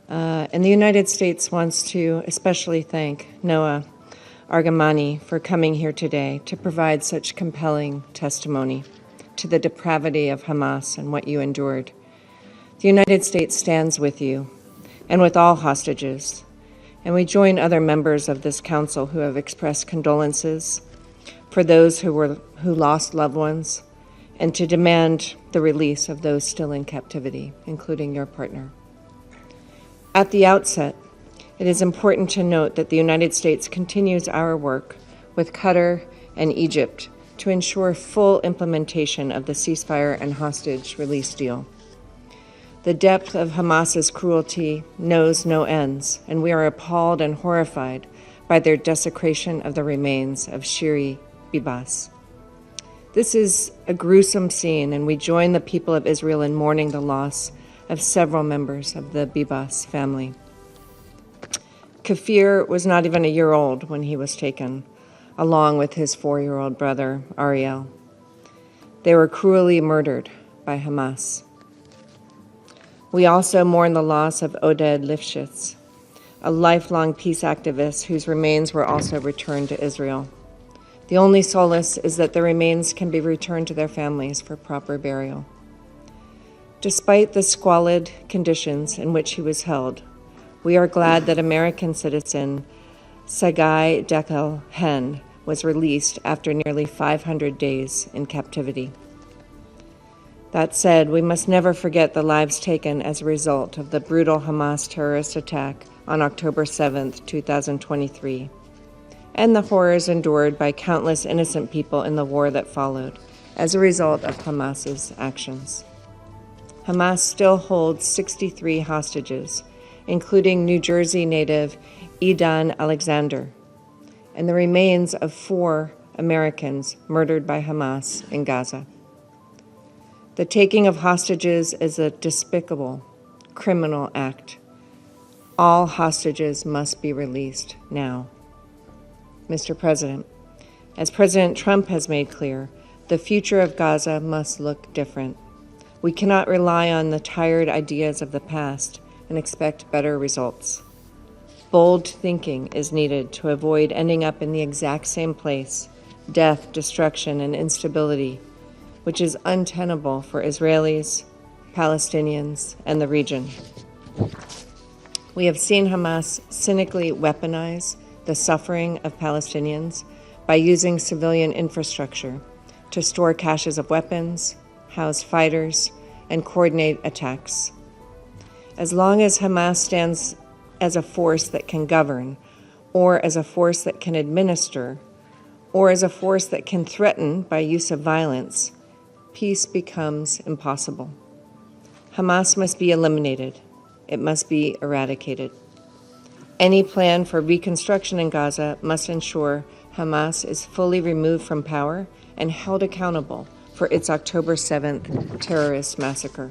And the United States wants to especially thank Noah Argamani for coming here today to provide such compelling testimony to the depravity of Hamas and what you endured. The United States stands with you and with all hostages, and we join other members of this council who have expressed condolences for those who lost loved ones, and to demand the release of those still in captivity, including your partner. At the outset, it is important to note that the United States continues our work with Qatar and Egypt to ensure full implementation of the ceasefire and hostage release deal. The depth of Hamas's cruelty knows no ends, and we are appalled and horrified by their desecration of the remains of Shiri Bibas. This is a gruesome scene, and we join the people of Israel in mourning the loss of several members of the Bibas family. Kafir was not even a year old when he was taken, along with his 4-year-old brother, Ariel. They were cruelly murdered by Hamas. We also mourn the loss of Oded Lifshitz, a lifelong peace activist whose remains were also returned to Israel. The only solace is that the remains can be returned to their families for proper burial. Despite the squalid conditions in which he was held, we are glad that American citizen Sagai Dekel Hen was released after nearly 500 days in captivity. That said, we must never forget the lives taken as a result of the brutal Hamas terrorist attack on October 7, 2023. And the horrors endured by countless innocent people in the war that followed as a result of Hamas's actions. Hamas still holds 63 hostages, including New Jersey native Edan Alexander, and the remains of 4 Americans murdered by Hamas in Gaza. The taking of hostages is a despicable, criminal act. All hostages must be released now. Mr. President, as President Trump has made clear, the future of Gaza must look different. We cannot rely on the tired ideas of the past and expect better results. Bold thinking is needed to avoid ending up in the exact same place, death, destruction, and instability, which is untenable for Israelis, Palestinians, and the region. We have seen Hamas cynically weaponize the suffering of Palestinians by using civilian infrastructure to store caches of weapons, house fighters, and coordinate attacks. As long as Hamas stands as a force that can govern, or as a force that can administer, or as a force that can threaten by use of violence, peace becomes impossible. Hamas must be eliminated. It must be eradicated. Any plan for reconstruction in Gaza must ensure Hamas is fully removed from power and held accountable for its October 7th terrorist massacre.